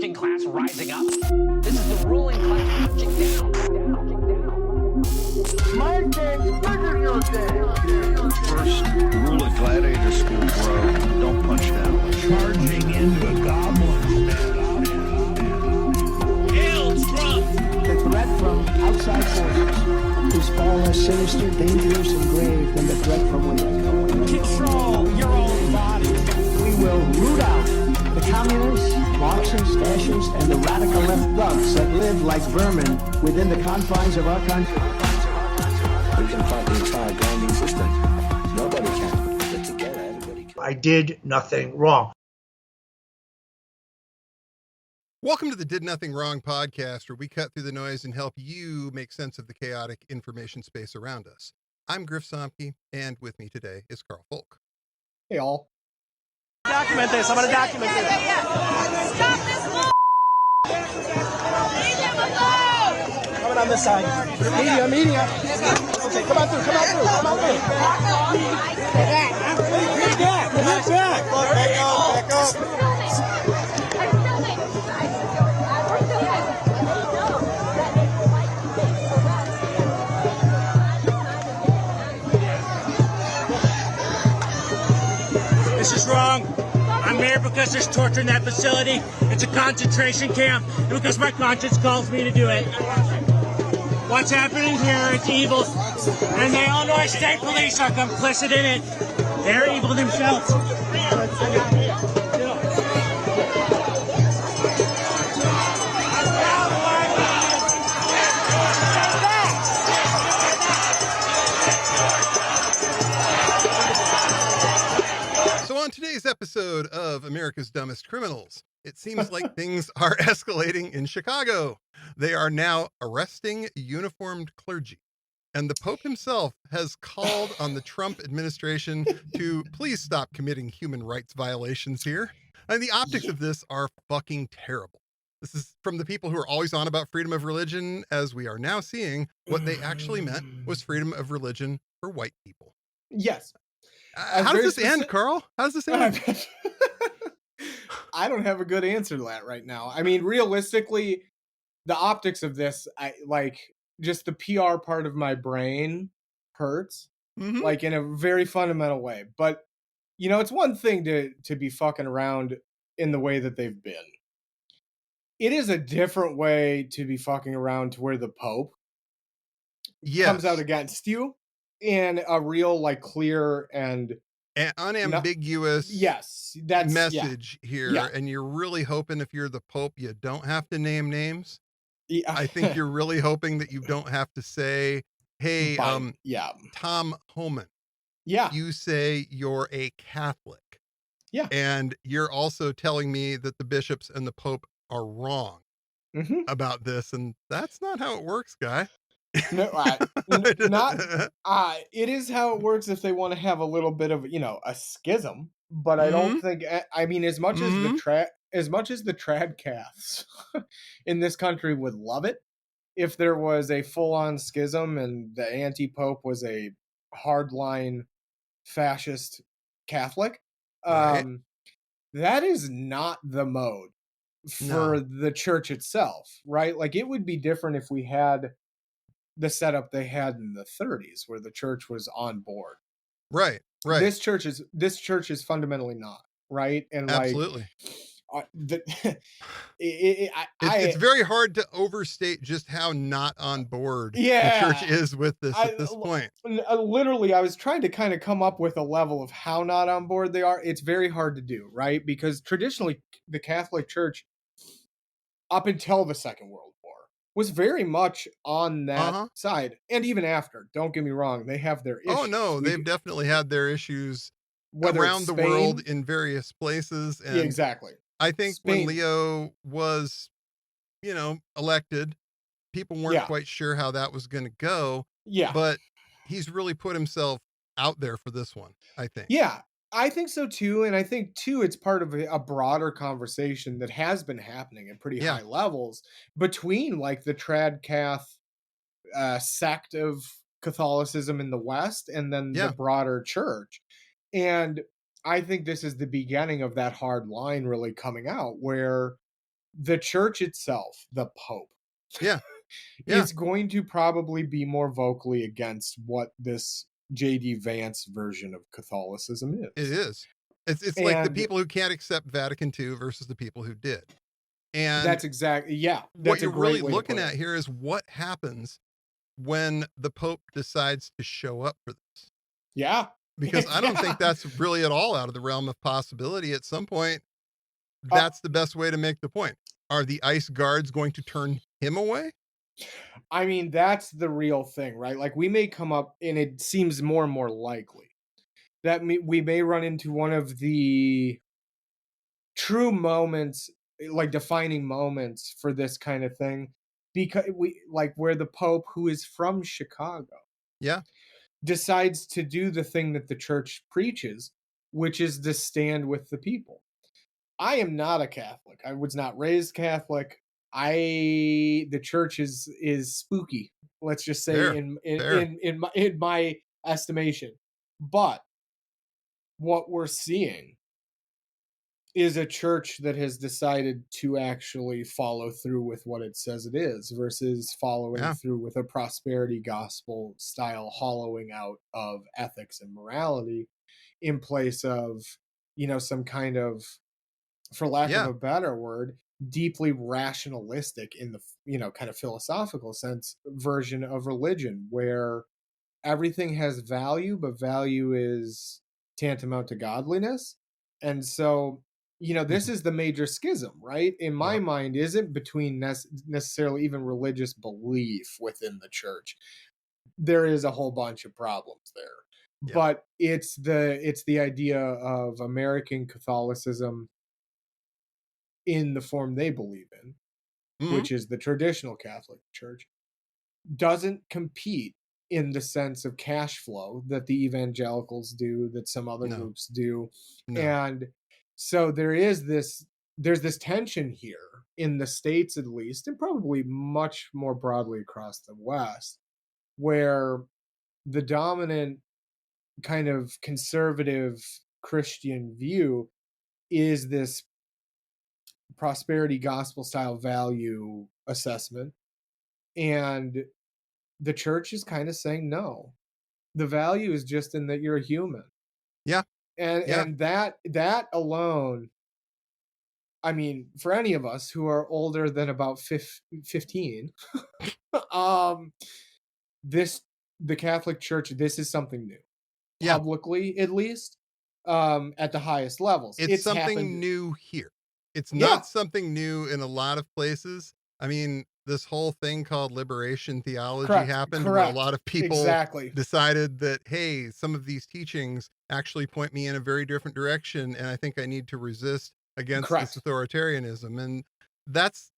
working class rising up. This is the ruling class punching down. My day's bigger than your day. First rule of gladiator school, bro. Don't punch down. Charging into a goblin. Hail Trump! The threat from outside forces is far less sinister, dangerous, and grave than the threat from within. Control your own body. We will root out the communists, Marxists, fascists, and the radical left thugs that live like vermin within the confines of our country. We can fight the entire grinding system. Nobody can. But together, everybody can. I did nothing wrong. Welcome to the Did Nothing Wrong podcast, where we cut through the noise and help you make sense of the chaotic information space around us. I'm Griff Somke, and with me today is Karl Folk. Hey, all. Document this. I'm going to document this. Stop this bull! Leave him alone! Coming on this side. Media. Okay, come on through. Back up. This is wrong. I'm here because there's torture in that facility. It's a concentration camp, and because my conscience calls me to do it. What's happening here is evil, and the Illinois State Police are complicit in it. They're evil themselves. On today's episode of America's Dumbest Criminals, it seems like things are escalating in Chicago. They are now arresting uniformed clergy. And the Pope himself has called on the Trump administration to please stop committing human rights violations here. And the optics of this are fucking terrible. This is from the people who are always on about freedom of religion, as we are now seeing what they actually meant was freedom of religion for white people. Yes. How does this end, Karl? How does this end? I don't have a good answer to that right now. I mean, realistically, the optics of this, just the PR part of my brain hurts, like in a very fundamental way. But, it's one thing to be fucking around in the way that they've been. It is a different way to be fucking around to where the Pope comes out against you. In a real, clear and unambiguous message here. Yeah. And you're really hoping if you're the Pope, you don't have to name names. Yeah. I think you're really hoping that you don't have to say, hey, Tom Homan. Yeah. You say you're a Catholic. Yeah. And you're also telling me that the bishops and the Pope are wrong about this. And that's not how it works, guy. No, it is how it works if they want to have a little bit of, a schism, but I don't think, I mean, as much as the tradcaths in this country would love it, if there was a full-on schism and the anti-pope was a hardline fascist Catholic, that is not the mode for the church itself, right? Like, it would be different if we had the setup they had in the 30s where the church was on board. Right. This church is fundamentally not, right? And absolutely. It's very hard to overstate just how not on board the church is with this at this point. Literally, I was trying to kind of come up with a level of how not on board they are. It's very hard to do, right? Because traditionally, the Catholic Church, up until the Second World War, was very much on that side. And even after, don't get me wrong, they have their issues. Oh, no, they've definitely had their issues around the world in various places. And exactly. I think when Leo was, elected, people weren't quite sure how that was going to go. Yeah. But he's really put himself out there for this one, I think. Yeah. I think so too, and I think too it's part of a broader conversation that has been happening at pretty high levels between the tradcath sect of Catholicism in the West and then the broader church. And I think this is the beginning of that hard line really coming out, where the church itself, the Pope, Yeah. Yeah. is going to probably be more vocally against what this J.D. Vance version of Catholicism It is. is. It's like the And people who can't accept Vatican II versus the people who did. And that's exactly, yeah. what That's a you're great really way to looking put at it. here is what happens when the Pope decides to show up for this. Yeah. Because I don't think Yeah. that's really at all out of the realm of possibility. At some point, Uh, that's the best way to make the point. Are the ICE guards going to turn him away? I mean, that's the real thing, right? Like, we may come up, and it seems more and more likely that we may run into one of the true moments, like defining moments for this kind of thing, because where the Pope, who is from Chicago, Yeah. decides to do the thing that the church preaches, which is to stand with the people. I am not a Catholic. I was not raised Catholic. The church is spooky. Let's just say Fair. in my estimation. But what we're seeing is a church that has decided to actually follow through with what it says it is versus following Yeah. through with a prosperity gospel style hollowing out of ethics and morality in place of, some kind of, for lack of Yeah. a better word, deeply rationalistic in the, kind of philosophical sense version of religion where everything has value, but value is tantamount to godliness. And so, this Mhm. is the major schism, right? In my Yep. mind, isn't between necessarily even religious belief within the church. There is a whole bunch of problems there. Yeah. But it's the idea of American Catholicism in the form they believe in, Mhm. which is the traditional Catholic Church, doesn't compete in the sense of cash flow that the evangelicals do, that some other No. groups do. No. And so there's this tension here in the States, at least, and probably much more broadly across the West, where the dominant kind of conservative Christian view is this prosperity gospel style value assessment. And the church is kind of saying no. The value is just in that you're a human. Yeah. And Yeah. and that alone, I mean, for any of us who are older than about 15, the Catholic Church, this is something new. Yeah. Publicly, at least, at the highest levels. It's something happened. new here. It's Yeah. not something new in a lot of places. I mean, this whole thing called liberation theology Correct. happened where a Correct. lot of people Exactly. decided that, hey, some of these teachings actually point me in a very different direction, and I think I need to resist against Correct. this authoritarianism. And that's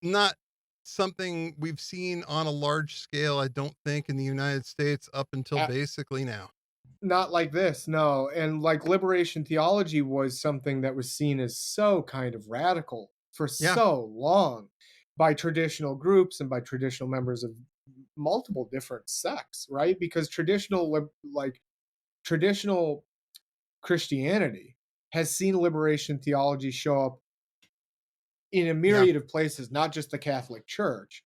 not something we've seen on a large scale, I don't think, in the United States up until Uh, basically now. Not like this, no. And like liberation theology was something that was seen as so kind of radical for Yeah. so long by traditional groups and by traditional members of multiple different sects, right? Because traditional Christianity has seen liberation theology show up in a Yeah. myriad of places, not just the Catholic Church.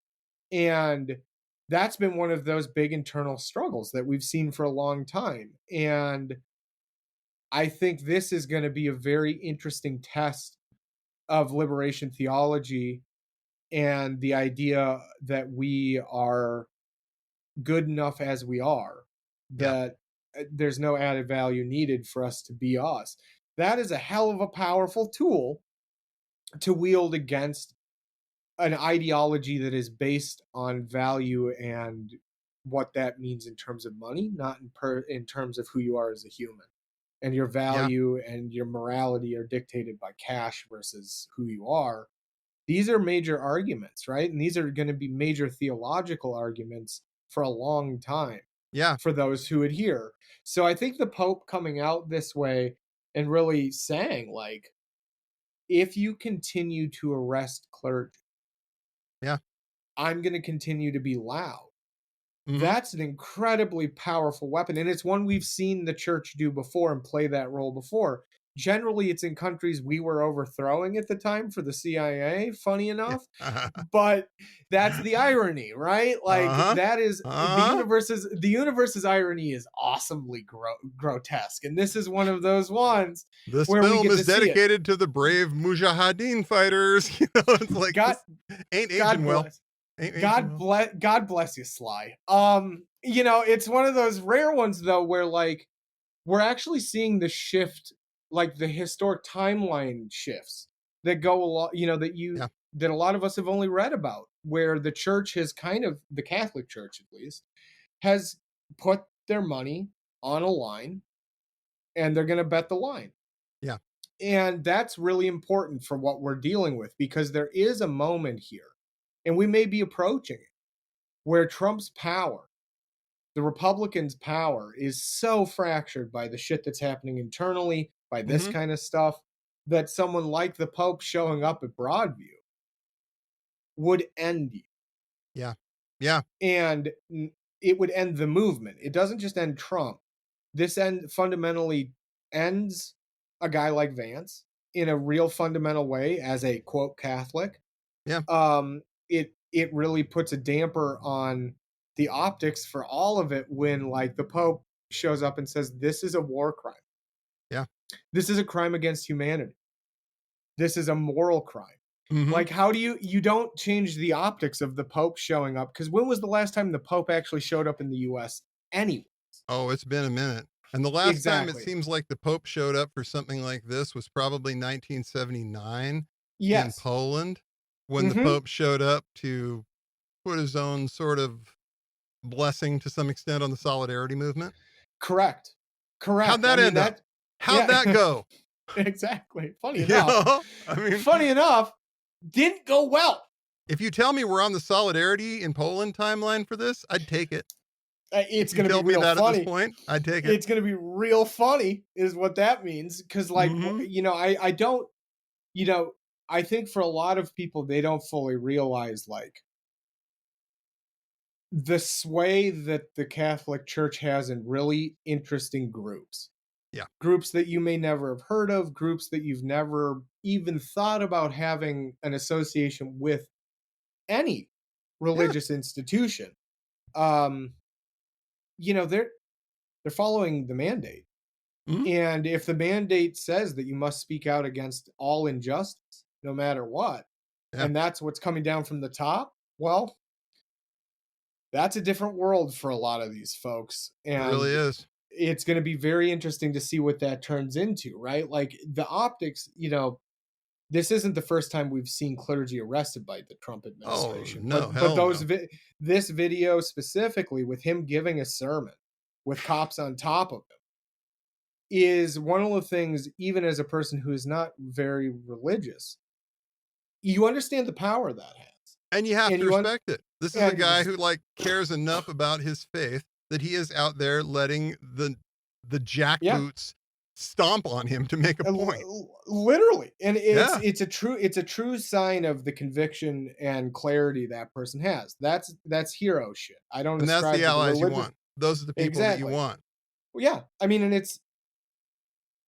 And that's been one of those big internal struggles that we've seen for a long time. And I think this is going to be a very interesting test of liberation theology and the idea that we are good enough as we are, Yeah. that there's no added value needed for us to be us. That is a hell of a powerful tool to wield against an ideology that is based on value and what that means in terms of money, not in terms of who you are as a human. And your Yeah. value and your morality are dictated by cash versus who you are. These are major arguments, right? And these are going to be major theological arguments for a long time Yeah. for those who adhere. So I think the Pope coming out this way and really saying, like, if you continue to arrest clergy, Yeah. I'm going to continue to be loud. Mhm. That's an incredibly powerful weapon. And it's one we've seen the church do before and play that role before. Generally, it's in countries we were overthrowing at the time for the CIA, funny enough. But that's the irony, right? Like that is the universe's irony is awesomely grotesque. And this is one of those ones This where we film get is to see it. dedicated to the brave Mujahideen fighters. You know, it's like God, ain't God aging well. bless. Ain't aging God well. God bless you, Sly. You know, it's one of those rare ones though where like we're actually seeing the shift, like the historic timeline shifts that go along, you know, that a lot of us have only read about, where the church has kind of, the Catholic Church at least, has put their money on a line and they're going to bet the line. Yeah. And that's really important for what we're dealing with, because there is a moment here, and we may be approaching it, where Trump's power, the Republicans' power, is so fractured by the shit that's happening internally, by this kind of stuff, that someone like the Pope showing up at Broadview would end you. Yeah. Yeah. And it would end the movement. It doesn't just end Trump. This fundamentally ends a guy like Vance in a real fundamental way as a quote Catholic. Yeah. It really puts a damper on the optics for all of it when like the Pope shows up and says this is a war crime. Yeah. This is a crime against humanity. This is a moral crime. Like, how do you don't change the optics of the Pope showing up? Because when was the last time the Pope actually showed up in the U.S. anyway? Oh, it's been a minute. And the last time it seems like the Pope showed up for something like this was probably 1979 in Poland, when the Pope showed up to put his own sort of blessing to some extent on the solidarity movement. Correct. How'd that end up? How'd that go? Exactly. Funny enough. I mean, funny enough, didn't go well. If you tell me we're on the solidarity in Poland timeline for this, I'd take it. It's going to be real funny. At this point, I'd take it. It's going to be real funny is what that means. Because like, you know, I don't, you know, I think for a lot of people, they don't fully realize like the sway that the Catholic Church has in really interesting groups. Yeah. Groups that you may never have heard of, groups that you've never even thought about having an association with any religious institution. You know, they're following the mandate. And if the mandate says that you must speak out against all injustice, no matter what, and that's what's coming down from the top, well, that's a different world for a lot of these folks. And it really is. It's going to be very interesting to see what that turns into, right? Like the optics, you know, this isn't the first time we've seen clergy arrested by the Trump administration. Oh, no, but this video specifically with him giving a sermon with cops on top of him is one of the things, even as a person who is not very religious, you understand the power that has. And you have to respect it. This is a guy who like cares enough about his faith that he is out there letting the jackboots stomp on him to make a point. Literally. And it's a true sign of the conviction and clarity that person has. That's hero shit. I don't And that's the allies you want. Those are the people that you want. Well, yeah. I mean, and it's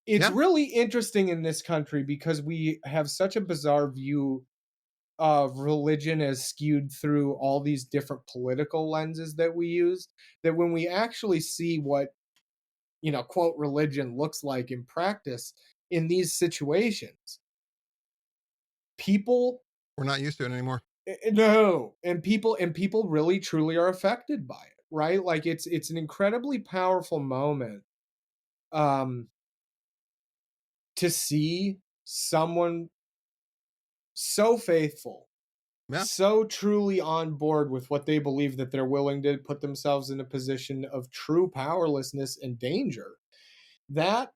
really interesting in this country because we have such a bizarre view of religion as skewed through all these different political lenses that we use, that when we actually see what, you know, quote, religion looks like in practice in these situations, people, we're not used to it anymore. No. And people really truly are affected by it, right? Like it's an incredibly powerful moment to see someone so faithful, so truly on board with what they believe, that they're willing to put themselves in a position of true powerlessness and danger. That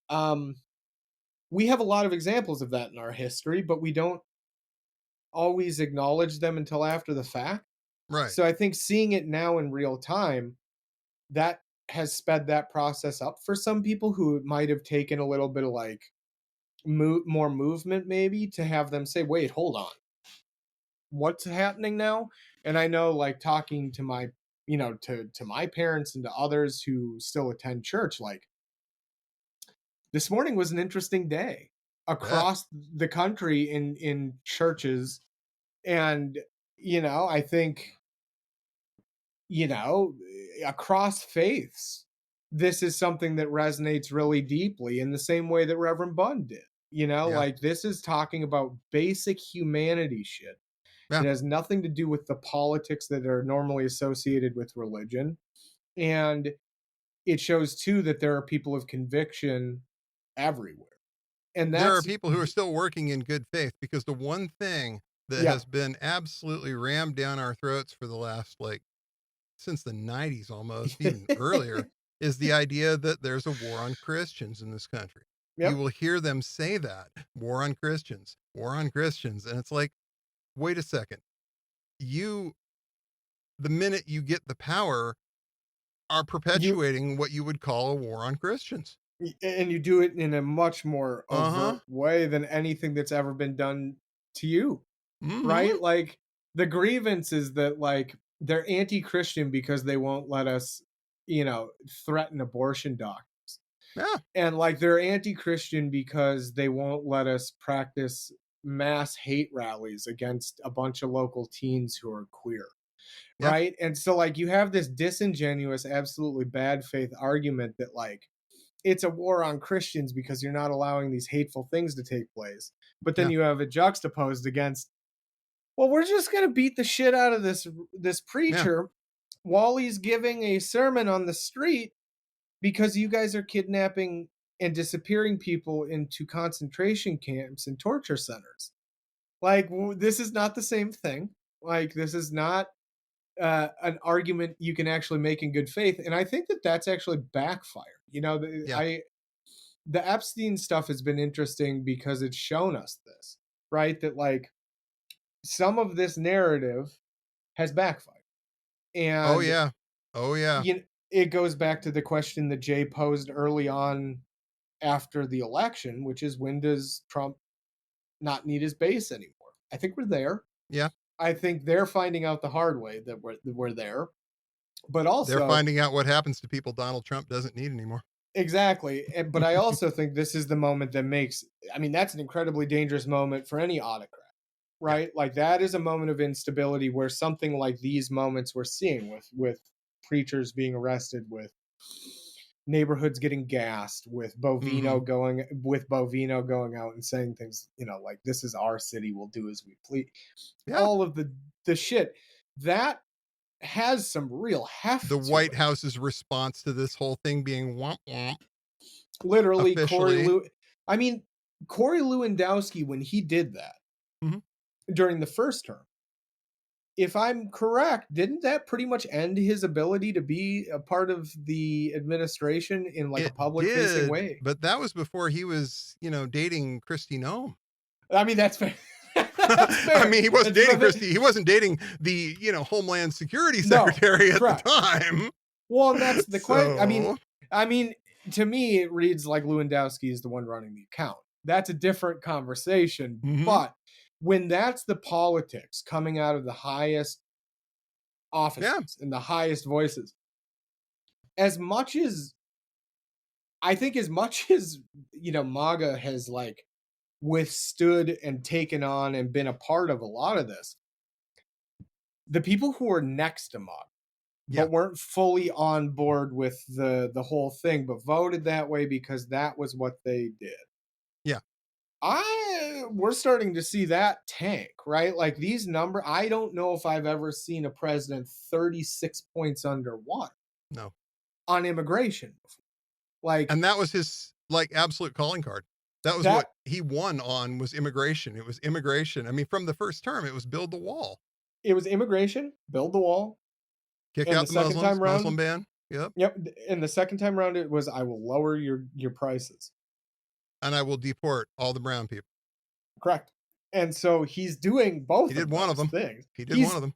we have a lot of examples of that in our history, but we don't always acknowledge them until after the fact. Right. So I think seeing it now in real time, that has sped that process up for some people who might have taken a little bit of like more movement maybe to have them say, wait, hold on, what's happening now? And I know, like, talking to my, you know, to my parents and to others who still attend church, like this morning was an interesting day across the country in churches. And, I think, across faiths, this is something that resonates really deeply in the same way that Reverend Bunn did. Yeah. This is talking about basic humanity shit. Yeah. It has nothing to do with the politics that are normally associated with religion. And it shows too that there are people of conviction everywhere. And There are that's people who are still working in good faith, because the one thing that yeah. has been absolutely rammed down our throats for the last, since the 90s almost, even earlier, is the idea that there's a war on Christians in this country. You Yep. will hear them say that, war on Christians, war on Christians. And it's like, wait a second. The minute you get the power, are perpetuating what you would call a war on Christians. And you do it in a much more overt way than anything that's ever been done to you. Right? Like, the grievance is that, like, they're anti-Christian because they won't let us, threaten abortion doctors. Yeah. And, like, they're anti-Christian because they won't let us practice mass hate rallies against a bunch of local teens who are queer. Yeah. Right? And so, like, you have this disingenuous, absolutely bad faith argument that, like, it's a war on Christians because you're not allowing these hateful things to take place. But then you have it juxtaposed against, well, we're just going to beat the shit out of this preacher while he's giving a sermon on the street because you guys are kidnapping and disappearing people into concentration camps and torture centers. Like, this is not the same thing. Like, this is not an argument you can actually make in good faith. And I think that that's actually backfired. The Epstein stuff has been interesting because it's shown us this, right? That, like, some of this narrative has backfired. And Oh yeah. It goes back to the question that Jay posed early on after the election, which is, when does Trump not need his base anymore? I think we're there. Yeah. I think they're finding out the hard way that we're there. But also, they're finding out what happens to people Donald Trump doesn't need anymore. Exactly. But I also think this is the moment that that's an incredibly dangerous moment for any autocrat, right? Yeah. Like, that is a moment of instability where something like these moments we're seeing with preachers being arrested, with neighborhoods getting gassed, with Bovino going out and saying things, like, this is our city, we'll do as we please. Yeah. All of the shit that has some real heft. The White House's response to this whole thing being womp womp. Literally, Corey Lewandowski, when he did that during the first term, if I'm correct, didn't that pretty much end his ability to be a part of the administration in, like, a public-facing way? But that was before he was, dating Kristi Noem. I mean, that's fair. I mean, he wasn't dating Christie. He wasn't dating the, Homeland Security Secretary at the time. Well, and that's the question. I mean, to me, it reads like Lewandowski is the one running the account. That's a different conversation. But when that's the politics coming out of the highest offices and the highest voices, as much as MAGA has, like, withstood and taken on and been a part of a lot of this, the people who are next to MAGA but weren't fully on board with the whole thing, but voted that way because that was what they did. Yeah. We're starting to see that tank, right? Like, these numbers, I don't know if I've ever seen a president 36 points underwater. No. On immigration before. Like, and that was his, like, absolute calling card. That was what he won on, was immigration. It was immigration. I mean, from the first term, it was build the wall. It was immigration, build the wall. Kick out the Muslims, Muslim ban. Yep. And the second time around, it was, I will lower your prices. And I will deport all the brown people. Correct. And so he's doing both. He did one of them. Things. He did one of them.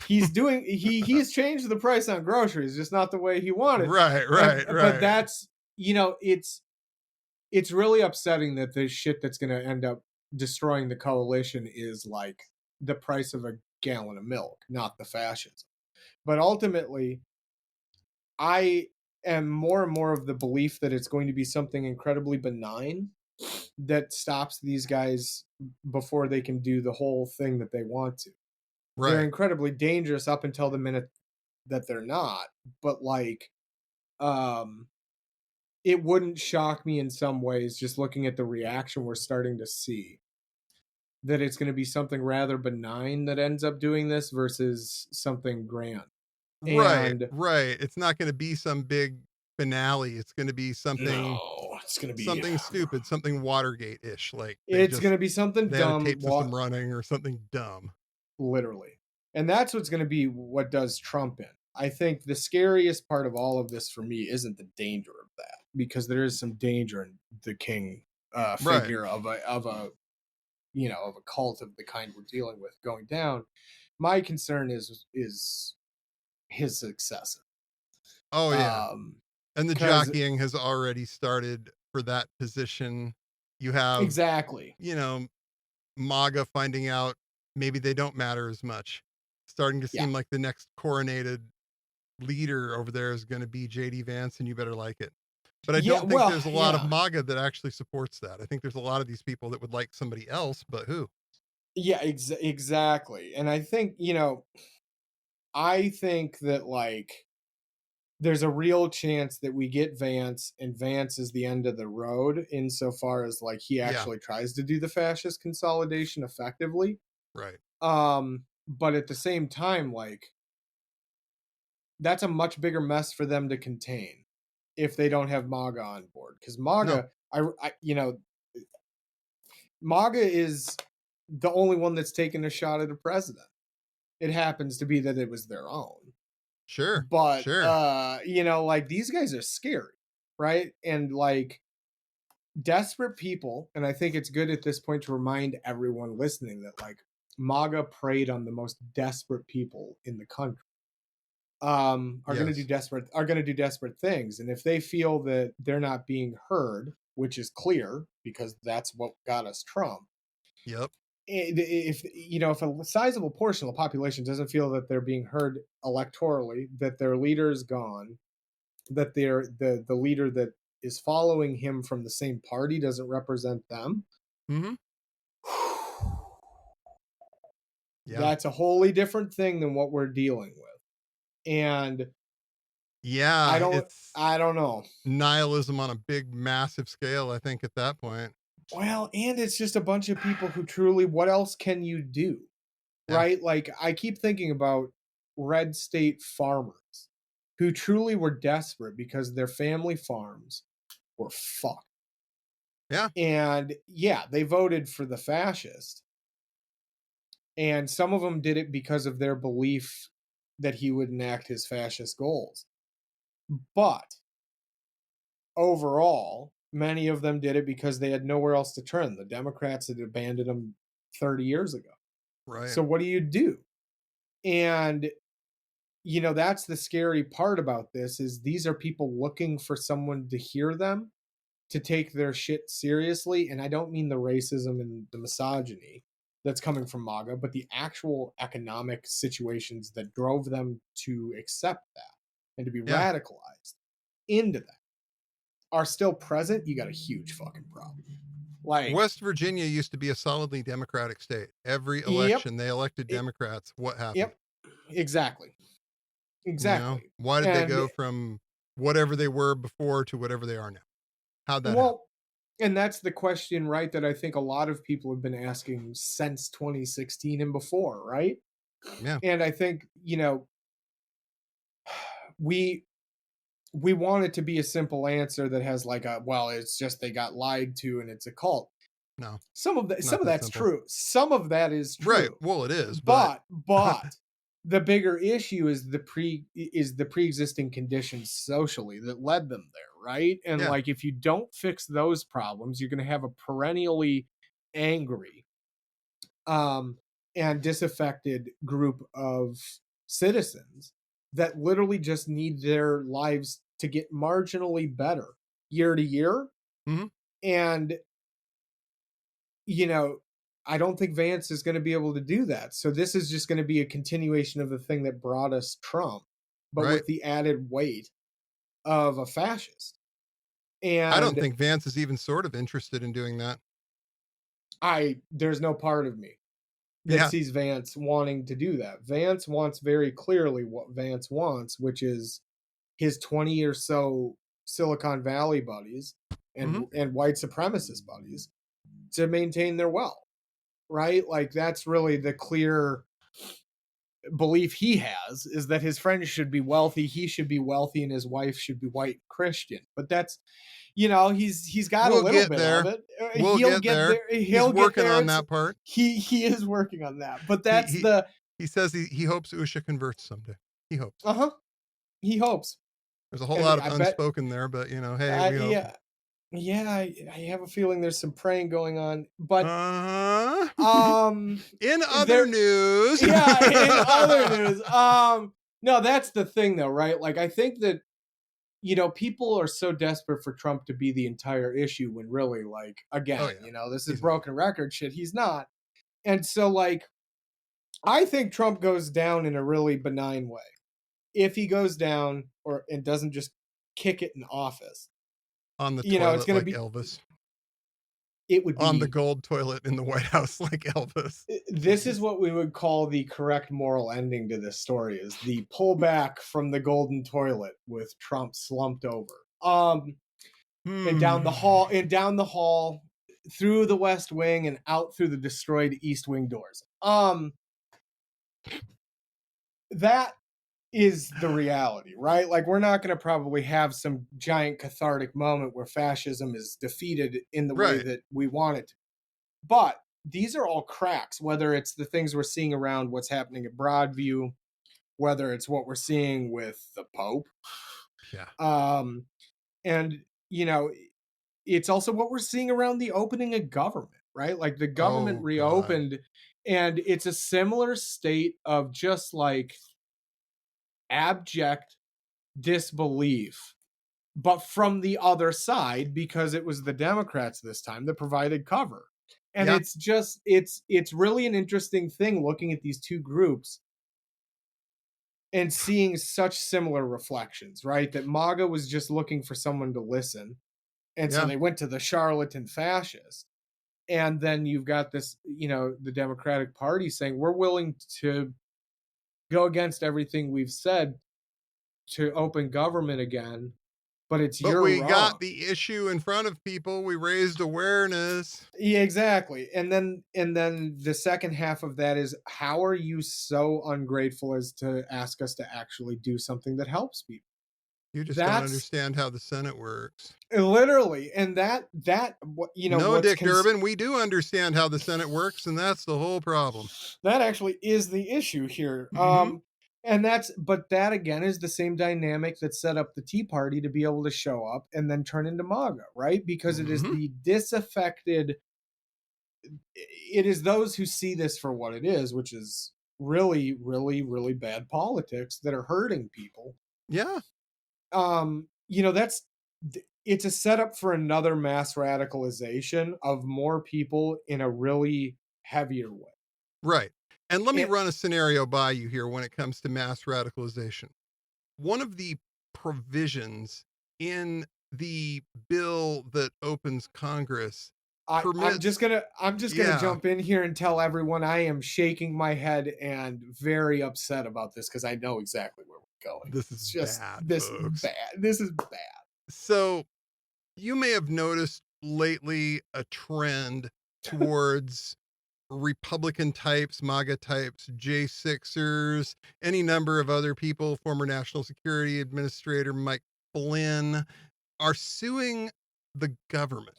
He's doing, he's changed the price on groceries, just not the way he wanted. Right. But that's, it's really upsetting that the shit that's going to end up destroying the coalition is, like, the price of a gallon of milk, not the fascism. But ultimately, I and more of the belief that it's going to be something incredibly benign that stops these guys before they can do the whole thing that they want to. They're Right. incredibly dangerous up until the minute that they're not. But like, it wouldn't shock me in some ways, just looking at the reaction we're starting to see, that it's going to be something rather benign that ends up doing this versus something grand. Right. And Right. It's not going to be some big finale. It's going to be something no, it's going to be something stupid, something Watergate-ish, like it's going to be something they had a dumb, tape system running or something dumb. literally. And that's what's going to be what does Trump in. I think the scariest part of all of this for me isn't the danger of that, because there is some danger in the king figure of a you know, of a cult of the kind we're dealing with going down. My concern is his successor. Oh yeah. And the 'Cause- jockeying has already started for that position. You have exactly. you know, MAGA finding out maybe they don't matter as much. Starting to Yeah. seem like the next coronated leader over there is going to be JD Vance, and you better like it. But I Yeah, don't think well, there's a lot yeah. of MAGA that actually supports that. I think there's a lot of these people that would like somebody else, but who? Yeah, exactly. And I think, you know, I think that like there's a real chance that we get Vance, and Vance is the end of the road insofar as like he Yeah. actually tries to do the fascist consolidation effectively. Right. But at the same time, like that's a much bigger mess for them to contain if they don't have MAGA on board. Because MAGA, I you know, MAGA is the only one that's taken a shot at a president. It happens to be that it was their own. Sure. But Sure. you know, like these guys are scary, right? And like desperate people, and I think it's good at this point to remind everyone listening that like MAGA preyed on the most desperate people in the country. Are going to Yes. do desperate things, and if they feel that they're not being heard, which is clear because that's what got us Trump. Yep. If you know, if a sizable portion of the population doesn't feel that they're being heard electorally, that their leader is gone, that they're the leader that is following him from the same party doesn't represent them, Mm-hmm. Yeah. that's a wholly different thing than what we're dealing with. And Yeah. I don't know. Nihilism on a big, massive scale, I think, at that point. Well, and it's just a bunch of people who truly, what else can you do? Yeah. Right? Like, I keep thinking about red state farmers who truly were desperate because their family farms were fucked. Yeah. And yeah, they voted for the fascist. And some of them did it because of their belief that he would enact his fascist goals. But overall, many of them did it because they had nowhere else to turn. The Democrats had abandoned them 30 years ago. Right. So what do you do? And you know, that's the scary part about this is these are people looking for someone to hear them, to take their shit seriously. And I don't mean the racism and the misogyny that's coming from MAGA, but the actual economic situations that drove them to accept that and to be radicalized into that are still present. You got a huge fucking problem. Like West Virginia used to be a solidly Democratic state. Every election they elected Democrats. What happened? Yep. Exactly. Exactly. You know? Why did they go from whatever they were before to whatever they are now? How'd that happen? And that's the question, right, that I think a lot of people have been asking since 2016 and before, right? Yeah. And I think, you know, we want it to be a simple answer that has like a, well, it's just they got lied to and it's a cult. No. Some of that's simple. true. Some of that is true. Right. Well, it is. But the bigger issue is the pre-existing conditions socially that led them there, right? And like if you don't fix those problems, you're going to have a perennially angry and disaffected group of citizens that literally just need their lives to get marginally better year to year. Mm-hmm. And you know, I don't think Vance is going to be able to do that. So this is just going to be a continuation of the thing that brought us Trump, but with the added weight of a fascist. I don't And think Vance is even sort of interested in doing that. there's no part of me that sees Vance wanting to do that. Vance wants very clearly what Vance wants, which is his 20 or so Silicon Valley buddies and white supremacist buddies to maintain their wealth, right? Like that's really the clear belief he has, is that his friends should be wealthy, he should be wealthy, and his wife should be white Christian. But that's, he's got a little bit of it. He'll get there. He's working on that part. He is working on that. But that's he says he hopes Usha converts someday. He hopes. He hopes. There's a whole lot of unspoken there, but hey, we hope. Yeah, I have a feeling there's some praying going on. But in other news. In other news. No, that's the thing though, right? Like I think that people are so desperate for Trump to be the entire issue when really, like, again, this is broken record shit. He's not. And so, like, I think Trump goes down in a really benign way. If he goes down and doesn't just kick it in office. On the toilet, it's gonna like be Elvis. It would be on the gold toilet in the White House, like Elvis. This is what we would call the correct moral ending to this story: is the pullback from the golden toilet with Trump slumped over, and down the hall, through the West Wing, and out through the destroyed East Wing doors. That is the reality, right? Like, we're not going to probably have some giant cathartic moment where fascism is defeated in the way that we want it to. But these are all cracks, whether it's the things we're seeing around what's happening at Broadview, whether it's what we're seeing with the Pope. And, it's also what we're seeing around the opening of government, right? Like, the government reopened, and it's a similar state of just like abject disbelief, but from the other side, because it was the Democrats this time that provided cover. And it's just, it's really an interesting thing looking at these two groups and seeing such similar reflections, right? That MAGA was just looking for someone to listen. And so they went to the charlatan fascist. And then you've got this, the Democratic Party saying, we're willing to go against everything we've said to open government again, but we got the issue in front of people. We raised awareness. Yeah, exactly. And then the second half of that is, how are you so ungrateful as to ask us to actually do something that helps people? You just don't understand how the Senate works. Literally. And that, no, Dick Durbin, we do understand how the Senate works, and that's the whole problem. That actually is the issue here. But that again is the same dynamic that set up the Tea Party to be able to show up and then turn into MAGA, right? Because it is the disaffected, it is those who see this for what it is, which is really, really, really bad politics that are hurting people. Yeah. It's a setup for another mass radicalization of more people in a really heavier way. Right. And let me run a scenario by you here when it comes to mass radicalization. One of the provisions in the bill that opens Congress permits... I'm just gonna jump in here and tell everyone I am shaking my head and very upset about this, because I know exactly where we're going. This is bad. This is bad. So you may have noticed lately a trend towards Republican types, MAGA types, J6ers, any number of other people, former National Security Administrator Mike Flynn, are suing the government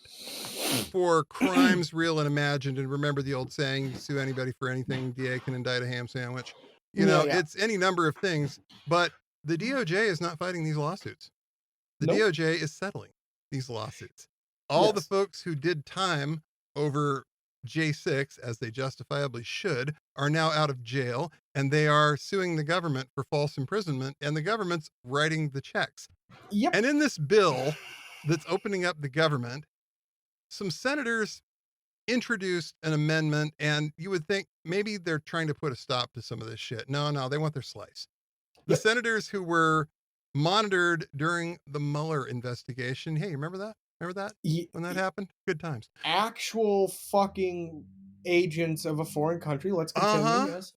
for crimes real and imagined. And remember the old saying, you sue anybody for anything, DA can indict a ham sandwich. It's any number of things, but the DOJ is not fighting these lawsuits. The DOJ is settling these lawsuits. All the folks who did time over J6, as they justifiably should, are now out of jail, and they are suing the government for false imprisonment, and the government's writing the checks. Yep. And in this bill that's opening up the government, some senators introduced an amendment, and you would think maybe they're trying to put a stop to some of this shit. No, they want their slice. The senators who were monitored during the Mueller investigation. Hey, remember that? Remember that when that happened? Good times. Actual fucking agents of a foreign country. Let's continue. Yes.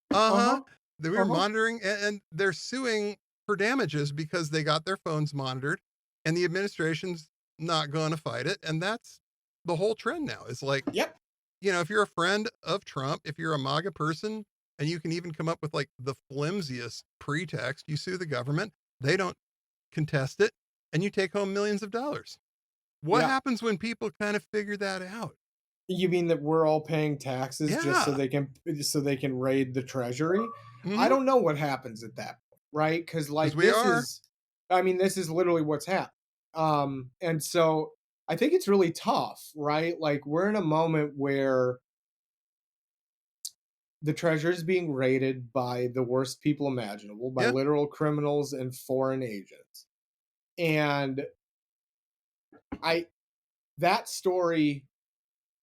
They were monitoring, and they're suing for damages because they got their phones monitored, and the administration's not going to fight it. And that's the whole trend now. It's like, yep. If you're a friend of Trump, if you're a MAGA person, and you can even come up with like the flimsiest pretext, you sue the government, they don't contest it, and you take home millions of dollars. What happens when people kind of figure that out? You mean that we're all paying taxes just so they can raid the treasury? Mm-hmm. I don't know what happens at that point, right? Because like this is literally what's happened. And so I think it's really tough, right? Like we're in a moment where the treasury is being raided by the worst people imaginable, by literal criminals and foreign agents. And that story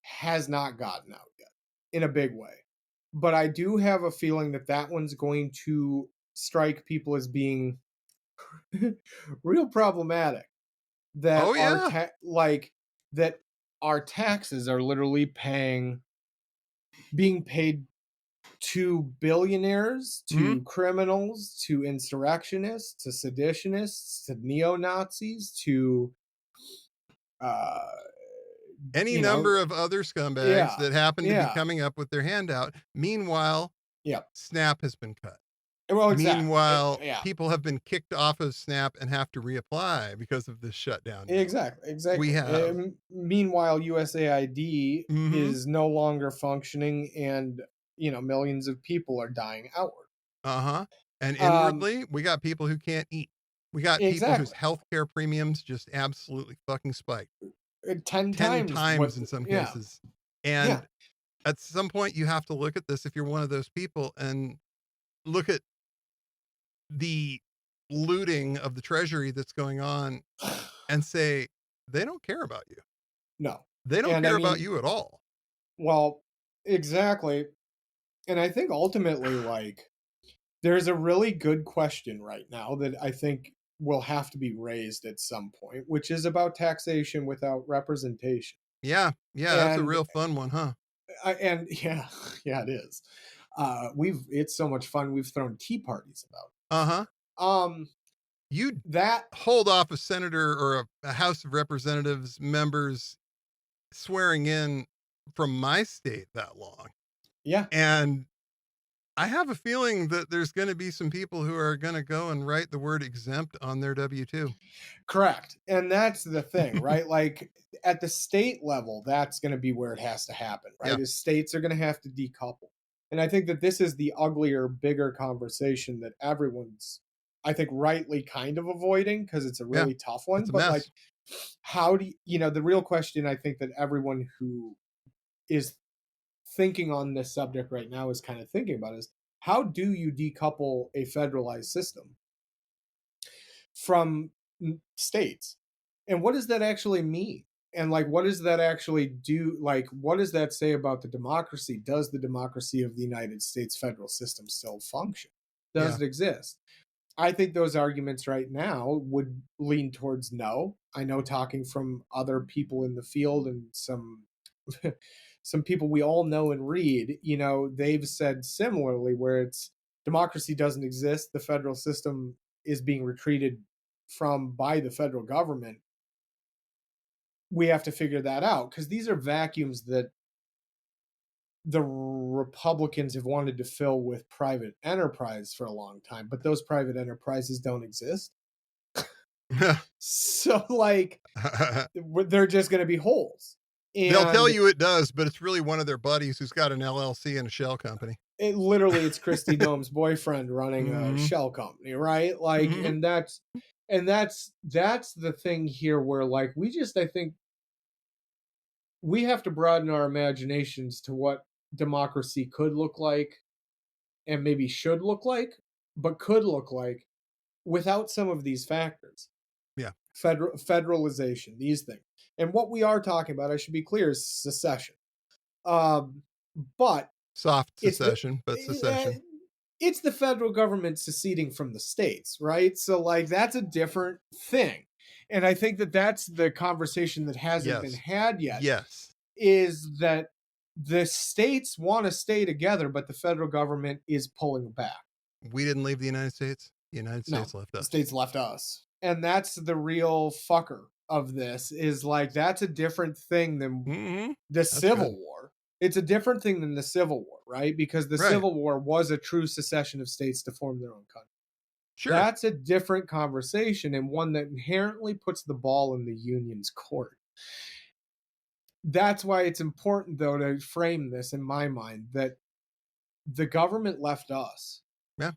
has not gotten out yet in a big way. But I do have a feeling that one's going to strike people as being real problematic. That that our taxes are literally being paid to billionaires, to criminals, to insurrectionists, to seditionists, to neo-Nazis, to any number of other scumbags that happen to be coming up with their handout. Meanwhile, Snap has been cut. Well, exactly. Meanwhile, people have been kicked off of Snap and have to reapply because of this shutdown. Exactly. We have. Meanwhile, USAID is no longer functioning, and millions of people are dying outward. And inwardly, we got people who can't eat. We got people whose healthcare premiums just absolutely fucking spiked. 10 times in some cases. And at some point you have to look at this if you're one of those people and look at the looting of the treasury that's going on and say, they don't care about you. No. They don't care about you at all. Well, exactly. And I think ultimately, like, there's a really good question right now that I think will have to be raised at some point, which is about taxation without representation. Yeah, that's a real fun one, huh? Yeah, it is. It's so much fun. We've thrown tea parties about it. You hold off a senator or a House of Representatives members swearing in from my state that long. Yeah. And I have a feeling that there's going to be some people who are going to go and write the word exempt on their W-2. Correct. And that's the thing, right? Like at the state level, that's going to be where it has to happen, right? The states are going to have to decouple. And I think that this is the uglier, bigger conversation that everyone's, I think, rightly kind of avoiding because it's a really tough one. But mess. Like, how do the real question I think that everyone who is thinking on this subject right now is kind of thinking about is, how do you decouple a federalized system from states? And what does that actually mean? And like, what does that actually do? Like, what does that say about the democracy? Does the democracy of the United States federal system still function? Does it exist? I think those arguments right now would lean towards no. I know, talking from other people in the field and some people we all know and read, they've said similarly, where it's democracy doesn't exist. The federal system is being retreated from by the federal government. We have to figure that out because these are vacuums that the Republicans have wanted to fill with private enterprise for a long time, but those private enterprises don't exist. So like, they're just going to be holes. And they'll tell you it does, but it's really one of their buddies who's got an LLC and a shell company. It's Christy Dome's boyfriend running a shell company, right? Like, and that's the thing here where like, I think we have to broaden our imaginations to what democracy could look like and maybe should look like, but could look like without some of these factors. Yeah. Federalization, these things. And what we are talking about, I should be clear, is secession. But soft secession, but secession. it's the federal government seceding from the states, right? So, like, that's a different thing. And I think that that's the conversation that hasn't been Yes. had yet, Yes. is that the states want to stay together, but the federal government is pulling back. We didn't leave the United States. The United States left The us. states left us. And that's the real fucker of this, is like, that's a different thing than the Civil War. It's a different thing than the Civil War, right? Because the Civil War was a true secession of states to form their own country. Sure. That's a different conversation, and one that inherently puts the ball in the Union's court. That's why it's important, though, to frame this in my mind, that the government left us. Yeah.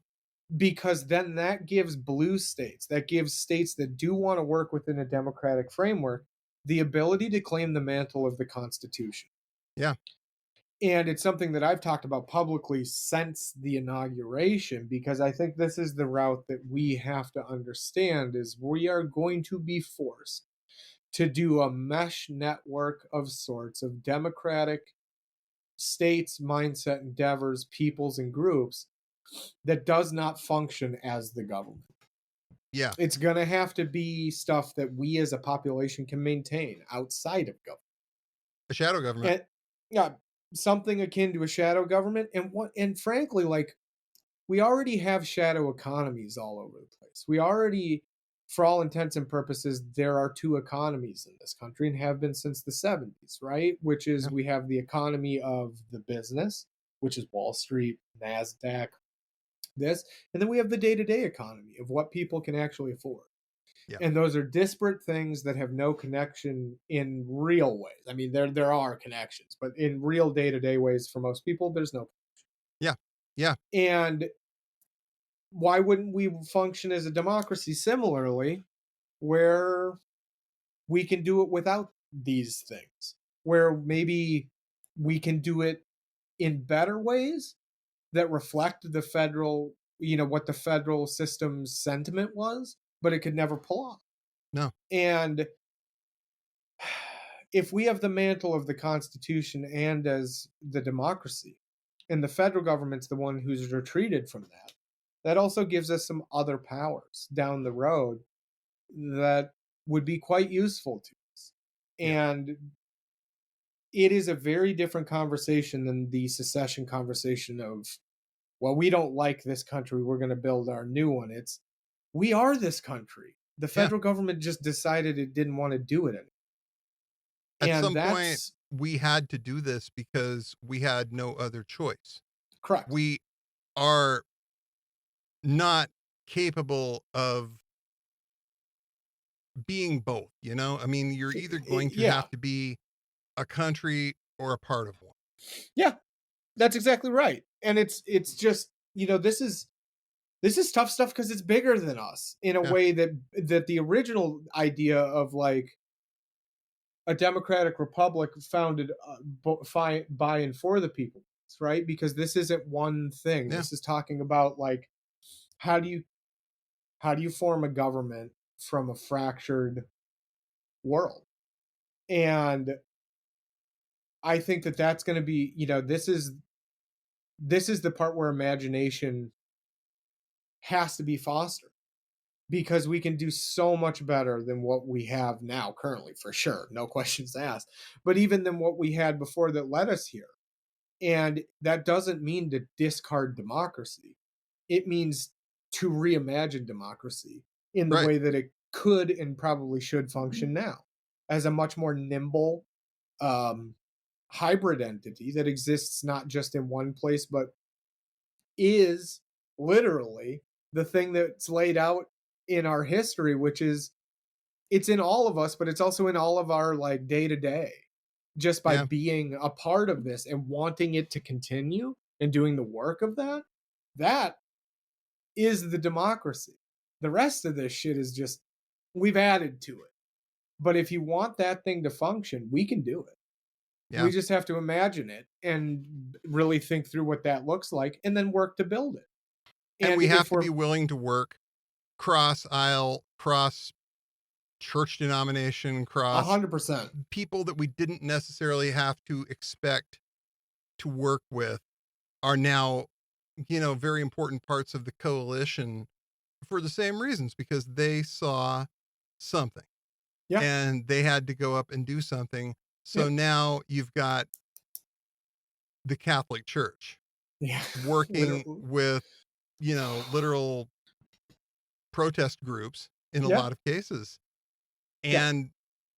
Because then that gives blue states, that gives states that do want to work within a democratic framework, the ability to claim the mantle of the Constitution. Yeah. And it's something that I've talked about publicly since the inauguration, because I think this is the route that we have to understand, is we are going to be forced to do a mesh network of sorts of democratic states, mindset, endeavors, peoples, and groups that does not function as the government. Yeah. It's going to have to be stuff that we as a population can maintain outside of government. A shadow government. And, yeah, something akin to a shadow government. And frankly, like, we already have shadow economies all over the place. We already, for all intents and purposes, there are two economies in this country and have been since the 70s, right? Which is, we have the economy of the business, which is Wall Street, NASDAQ, this, and then we have the day-to-day economy of what people can actually afford. Yeah. And those are disparate things that have no connection in real ways. I mean, there are connections, but in real day-to-day ways for most people, there's no connection. Yeah. Yeah. And why wouldn't we function as a democracy similarly, where we can do it without these things, where maybe we can do it in better ways that reflect the federal, what the federal system's sentiment was, but it could never pull off. No. And if we have the mantle of the Constitution and as the democracy, and the federal government's the one who's retreated from that, that also gives us some other powers down the road that would be quite useful to us. Yeah. And it is a very different conversation than the secession conversation of, well, we don't like this country, we're going to build our new one. It's, we are this country. The federal government just decided it didn't want to do it anymore. At some point, we had to do this because we had no other choice. Correct. We are not capable of being both, I mean, you're either going to have to be a country or a part of one. Yeah, that's exactly right. And it's just, this is tough stuff because it's bigger than us in a way that the original idea of, like, a democratic republic founded by and for the people, right? Because this isn't one thing. This is talking about, like, how do you form a government from a fractured world? And I think that that's going to be, this is the part where imagination has to be fostered, because we can do so much better than what we have now currently, for sure. No questions asked. But even than what we had before that led us here. And that doesn't mean to discard democracy. It means to reimagine democracy in the way that it could and probably should function now, as a much more nimble, hybrid entity that exists not just in one place, but is literally the thing that's laid out in our history, which is, it's in all of us, but it's also in all of our, like, day to day, just by being a part of this and wanting it to continue and doing the work of that is the democracy. The rest of this shit is just, we've added to it. But if you want that thing to function, we can do it. We just have to imagine it and really think through what that looks like, and then work to build it. And we have to be willing to work cross aisle, cross church denomination, cross 100% people that we didn't necessarily have to expect to work with are now very important parts of the coalition for the same reasons, because they saw something. Yeah. And they had to go up and do something. So now you've got the Catholic Church working with, literal protest groups in a lot of cases. And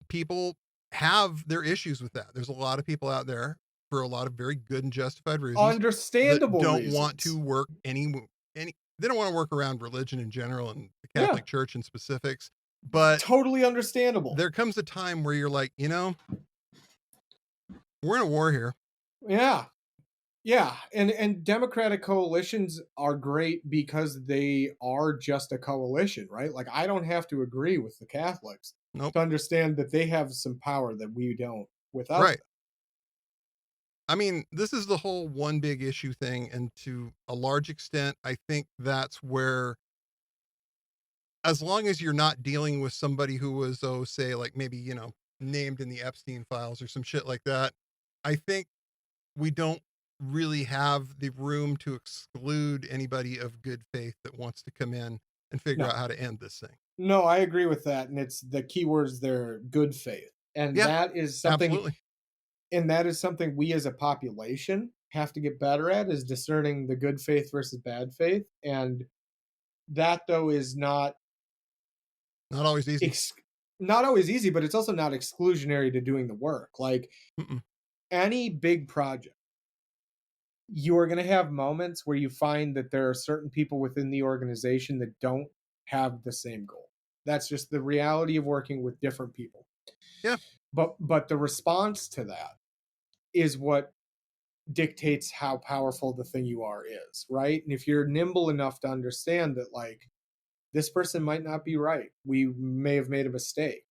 people have their issues with that. There's a lot of people out there for a lot of very good and justified reasons. Understandable that don't reasons. want to work they don't want to work around religion in general and the Catholic Church in specifics. But totally understandable. There comes a time where you're like, we're in a war here. Yeah. Yeah. And Democratic coalitions are great because they are just a coalition, right? Like, I don't have to agree with the Catholics to understand that they have some power that we don't without them. I mean, this is the whole one big issue thing. And to a large extent, I think that's where, as long as you're not dealing with somebody who was, say, like maybe, named in the Epstein files or some shit like that, I think we don't really have the room to exclude anybody of good faith that wants to come in and figure out how to end this thing. No, I agree with that. And it's the keywords there, good faith. And that is something, absolutely. And that is something we as a population have to get better at, is discerning the good faith versus bad faith. And that, though, is not always easy. Not always easy, but it's also not exclusionary to doing the work. Like any big project, you are going to have moments where you find that there are certain people within the organization that don't have the same goal. That's just the reality of working with different people. Yeah. But the response to that is what dictates how powerful the thing you are is, right? And if you're nimble enough to understand that, like, this person might not be right, we may have made a mistake,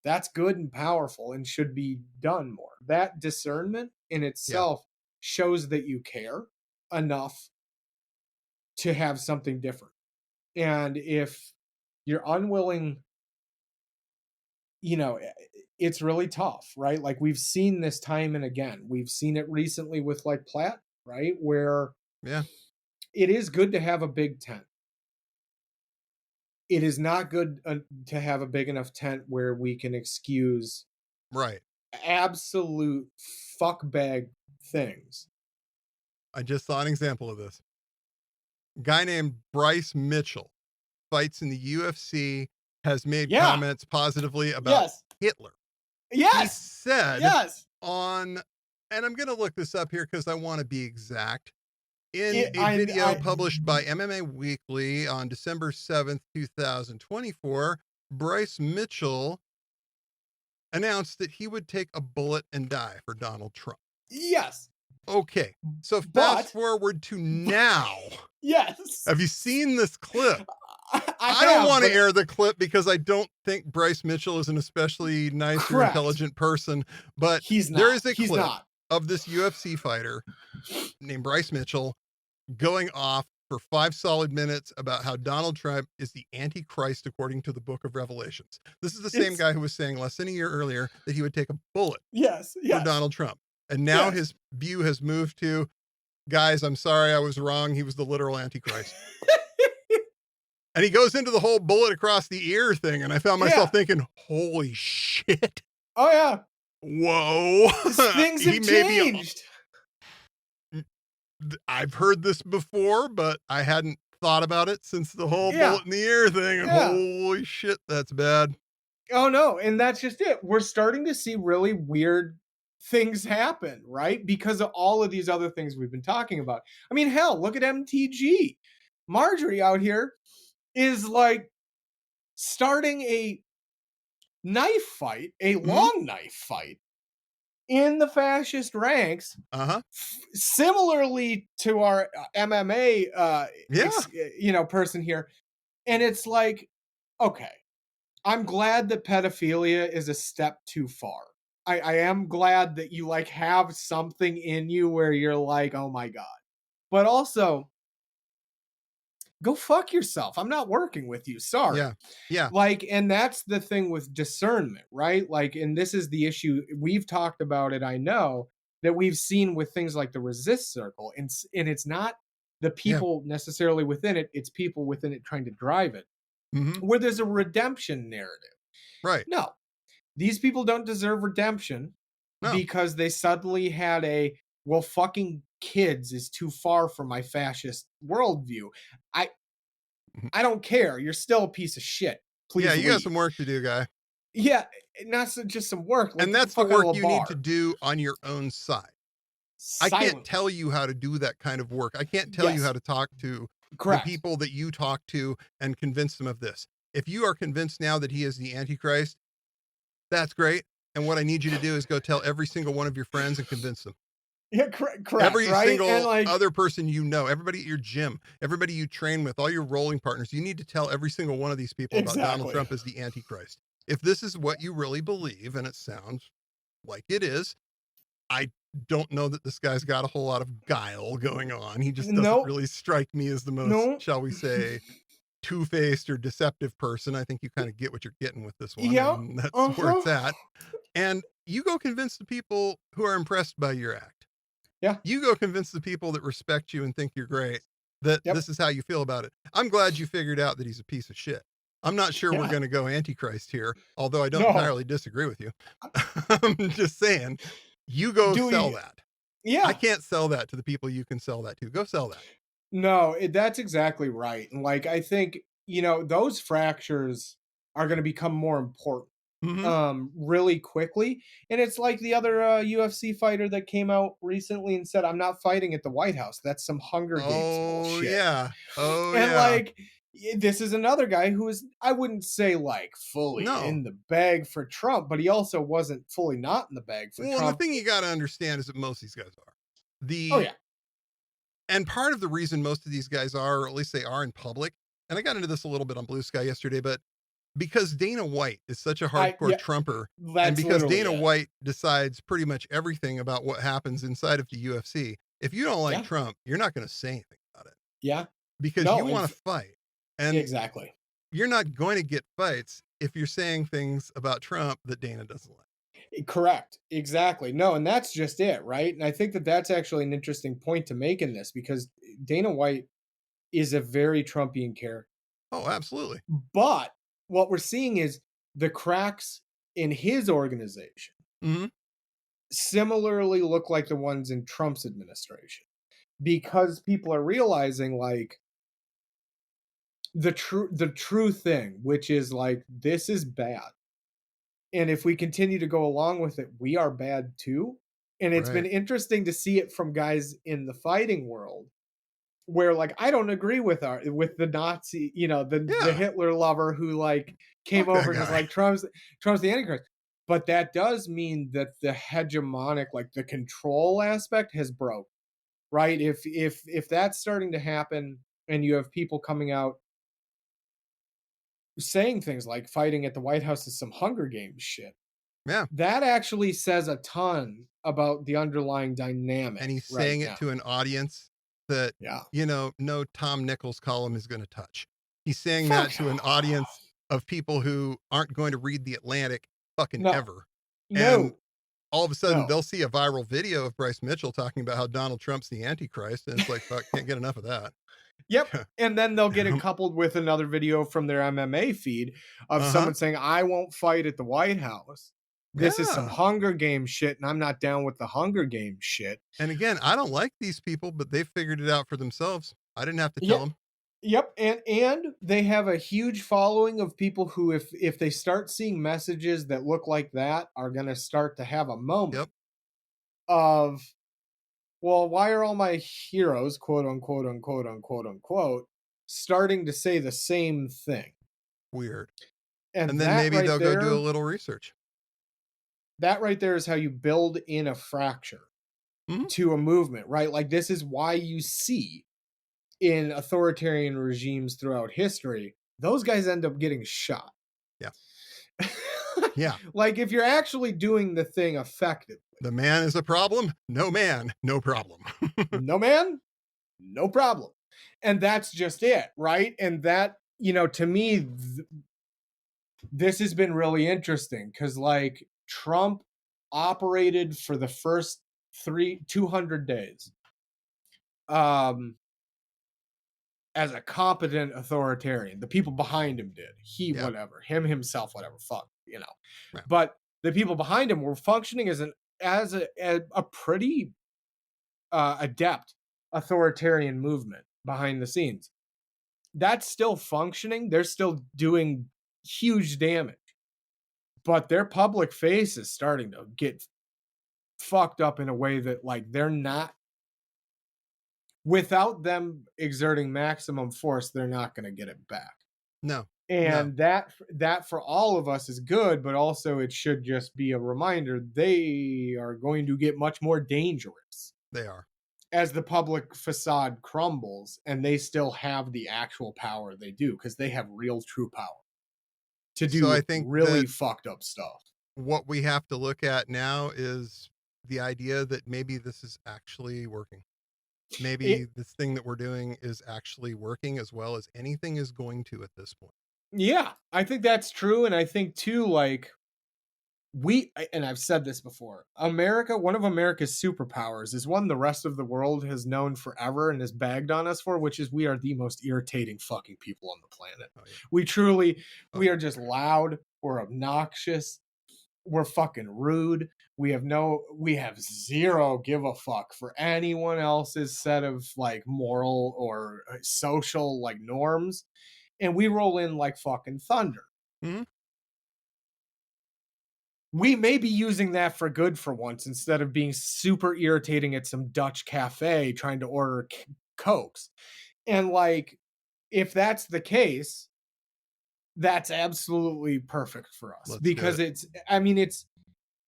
that's good and powerful and should be done more. That discernment in itself shows that you care enough to have something different. And if you're unwilling, it's really tough, right? Like, we've seen this time and again. We've seen it recently with, like, Platt, right? Where it is good to have a big tent. It is not good to have a big enough tent where we can excuse absolute fuckbag things. I just saw an example of this. A guy named Bryce Mitchell fights in the UFC, has made comments positively about Hitler. He said on, and I'm going to look this up here because I want to be exact, in a video published by MMA Weekly on December 7th, 2024, Bryce Mitchell announced that he would take a bullet and die for Donald Trump. Yes. Okay. So fast forward to now. Yes. Have you seen this clip? I don't want to air the clip because I don't think Bryce Mitchell is an especially nice or intelligent person, but there is a clip of this UFC fighter named Bryce Mitchell going off for 5 solid minutes about how Donald Trump is the Antichrist according to the book of Revelations. This is the same guy who was saying less than a year earlier that he would take a bullet for Donald Trump. And now his view has moved to, guys, I'm sorry, I was wrong. He was the literal Antichrist. And he goes into the whole bullet across the ear thing. And I found myself thinking, holy shit. Oh, yeah. Whoa. Things have changed. I've heard this before, but I hadn't thought about it since the whole bullet in the ear thing. And holy shit, that's bad. Oh, no. And that's just it. We're starting to see really weird things happen, right? Because of all of these other things we've been talking about. I mean, hell, look at MTG. Marjorie out here is like starting a knife fight, a long knife fight in the fascist ranks, similarly to our MMA, person here. And it's like, okay, I'm glad that pedophilia is a step too far. I am glad that you like have something in you where you're like, oh my God, but also go fuck yourself. I'm not working with you. Sorry. Yeah. Like, and that's the thing with discernment, right? Like, and this is the issue. We've talked about it. I know that we've seen with things like the resist circle, and it's not the people necessarily within it. It's people within it trying to drive it, Mm-hmm. where there's a redemption narrative. Right. No, these people don't deserve redemption No. because they suddenly had a, well, fucking kids is too far from my fascist worldview. I don't care. You're still a piece of shit. Please Yeah, you got leave. some work to do, guy. Yeah, not just some work. Like, And that's the work you need to do on your own side. I can't tell you how to do that kind of work. I can't tell you how to talk to Correct. the people that you talk to and convince them of this. If you are convinced now that he is the Antichrist, that's great. And what I need you to do is go tell every single one of your friends and convince them. Yeah, correct. Every right? single And, like, other person you know, everybody at your gym, everybody you train with, all your rolling partners, you need to tell every single one of these people about Donald Trump as the Antichrist. If this is what you really believe, and it sounds like it is, I don't know that this guy's got a whole lot of guile going on. He just doesn't really strike me as the most, shall we say, two-faced or deceptive person. I think you kind of get what you're getting with this one. Yeah, And that's where it's at. And you go convince the people who are impressed by your act. Yeah. You go convince the people that respect you and think you're great that this is how you feel about it. I'm glad you figured out that he's a piece of shit. I'm not sure we're going to go Antichrist here, although I don't entirely disagree with you. I'm just saying, you go sell that. Yeah. I can't sell that to the people you can sell that to. Go sell that. No, that's exactly right. And like, I think, those fractures are going to become more important really quickly. And it's like the other UFC fighter that came out recently and said, I'm not fighting at the White House. That's some Hunger Games bullshit. Yeah. And like, this is another guy who is, I wouldn't say like fully in the bag for Trump, but he also wasn't fully not in the bag for Trump. Well, the thing you got to understand is that most of these guys are. And part of the reason most of these guys are, or at least they are in public, and I got into this a little bit on Blue Sky yesterday, but because Dana White is such a hardcore Trumper, and because Dana White decides pretty much everything about what happens inside of the UFC, if you don't like Trump, you're not going to say anything about it. Yeah. Because you want to fight. And exactly. You're not going to get fights if you're saying things about Trump that Dana doesn't like. Correct. Exactly. No, and that's just it, right? And I think that that's actually an interesting point to make in this, because Dana White is a very Trumpian character. Oh, absolutely. But what we're seeing is the cracks in his organization similarly look like the ones in Trump's administration, because people are realizing like the true thing, which is like, this is bad. And if we continue to go along with it, we are bad too. And it's been interesting to see it from guys in the fighting world, where like, I don't agree with the Nazi, the Hitler lover who like came over and was like, Trump's the Antichrist. But that does mean that the hegemonic, like the control aspect has broke, right? If that's starting to happen and you have people coming out saying things like fighting at the White House is some Hunger Games shit. Yeah. That actually says a ton about the underlying dynamic. And he's saying it to an audience that, no Tom Nichols column is going to touch. He's saying that to an audience of people who aren't going to read The Atlantic ever. And all of a sudden they'll see a viral video of Bryce Mitchell talking about how Donald Trump's the Antichrist. And it's like, fuck, can't get enough of that. Yep. And then they'll get it coupled with another video from their MMA feed of someone saying, I won't fight at the White House. This is some Hunger Games shit, and I'm not down with the Hunger Games shit. And again, I don't like these people, but they figured it out for themselves. I didn't have to tell them. Yep. And they have a huge following of people who, if they start seeing messages that look like that, are going to start to have a moment of, well, why are all my heroes, quote unquote, unquote, unquote, unquote, starting to say the same thing? Weird. And then maybe they'll go do a little research. That right there is how you build in a fracture to a movement, right? Like, this is why you see in authoritarian regimes throughout history, those guys end up getting shot. Yeah. Yeah. Like, if you're actually doing the thing effectively. The man is a problem. No man, no problem. No man, no problem. And that's just it, right? And that, to me, this has been really interesting, because like, Trump operated for the first 200 days. as a competent authoritarian. The people behind him did. He, Yeah. whatever, him himself, whatever, fuck, you know. Yeah. But the people behind him were functioning as a pretty adept authoritarian movement behind the scenes. That's still functioning. They're still doing huge damage. But their public face is starting to get fucked up in a way that, like, they're not, without them exerting maximum force, they're not going to get it back. No. And that for all of us is good, but also it should just be a reminder they are going to get much more dangerous. They are. As the public facade crumbles and they still have the actual power they do, because they have real true power to do So I think really fucked up stuff. What we have to look at now is the idea that maybe this is actually working. Maybe this thing that we're doing is actually working as well as anything is going to at this point. Yeah, I think that's true. And I think too, like, and I've said this before, America, one of America's superpowers is one the rest of the world has known forever and has bagged on us for, which is we are the most irritating fucking people on the planet. Oh, yeah. We are just loud. We're obnoxious. We're fucking rude. We have zero give a fuck for anyone else's set of like moral or social like norms. And we roll in like fucking thunder. Mm-hmm. We may be using that for good for once instead of being super irritating at some Dutch cafe trying to order Cokes. And like, if that's the case, that's absolutely perfect for us. Let's because it's,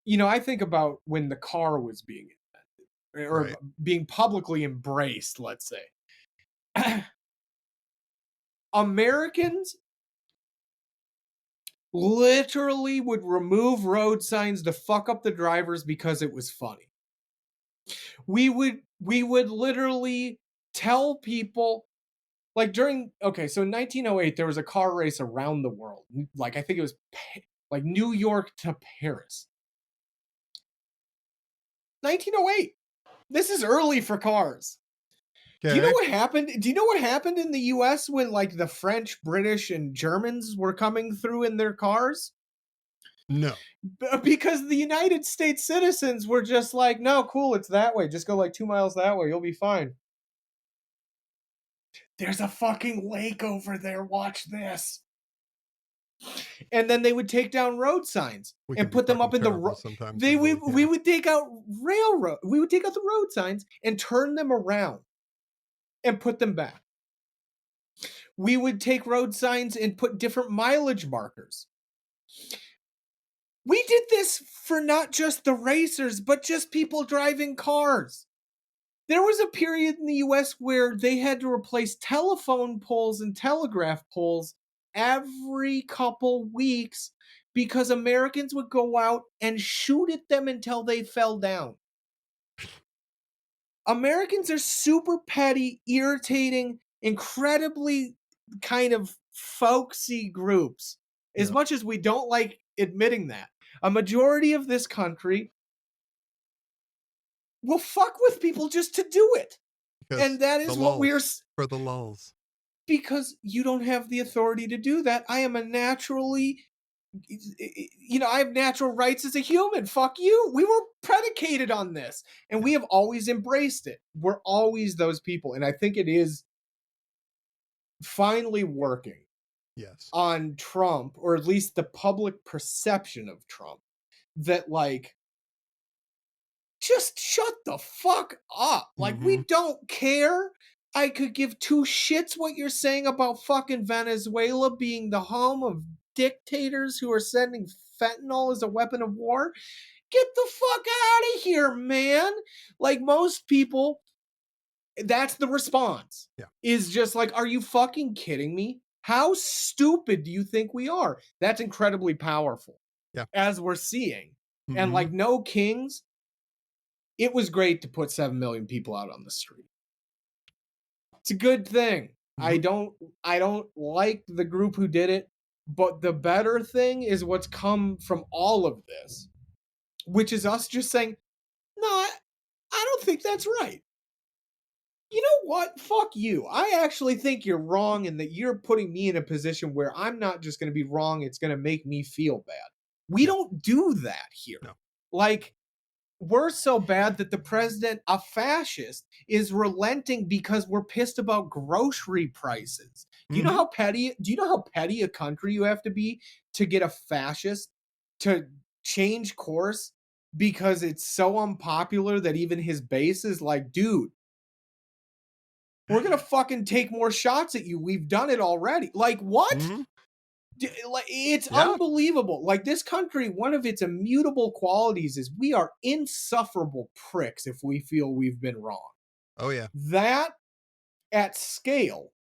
you know, I think about when the car was being invented or Right. being publicly embraced, let's say. Americans literally would remove road signs to fuck up the drivers because it was funny. We would literally tell people, like so in 1908 there was a car race around the world. Like I think it was like New York to Paris. 1908. This is early for cars. Okay. Do you know what happened? Do you know what happened in the US when like the French, British, and Germans were coming through in their cars? No. Because the United States citizens were just like, no, cool, it's that way. Just go like 2 miles that way. You'll be fine. There's a fucking lake over there. Watch this. And then they would take down road signs and put them up in the road. We would take out railroad. We would take out the road signs and turn them around and put them back. We would take road signs and put different mileage markers. We did this for not just the racers, but just people driving cars. There was a period in the US where they had to replace telephone poles and telegraph poles every couple weeks because Americans would go out and shoot at them until they fell down. Americans are super petty, irritating, incredibly kind of folksy groups. As much as we don't like admitting that, a majority of this country will fuck with people just to do it. And that is what we're... For the lulls. Because you don't have the authority to do that. I am a naturally... You know, I have natural rights as a human. Fuck you. We were predicated on this. And we have always embraced it. We're always those people. And I think it is finally working. Yes. On Trump, or at least the public perception of Trump, that like, just shut the fuck up. Like, we don't care. I could give two shits what you're saying about fucking Venezuela being the home of dictators who are sending fentanyl as a weapon of war. Get the fuck out of here, man. Like, most people, that's the response. Yeah. Is just like, are you fucking kidding me? How stupid do you think we are? That's incredibly powerful. Yeah. As we're seeing. And like No Kings, it was great to put 7 million people out on the street. It's a good thing. I don't like the group who did it, but the better thing is what's come from all of this, which is us just saying, no, I don't think that's right. You know what? Fuck you. I actually think you're wrong and that you're putting me in a position where I'm not just going to be wrong, it's going to make me feel bad. We don't do that here. No. Like, we're so bad that the president, a fascist, is relenting because we're pissed about grocery prices. Do you know how petty? Do you know how petty a country you have to be to get a fascist to change course because it's so unpopular that even his base is like, dude, we're gonna fucking take more shots at you. We've done it already. Like, what? Like, it's unbelievable. Like, this country, one of its immutable qualities is we are insufferable pricks if we feel we've been wrong. Oh, yeah. That at scale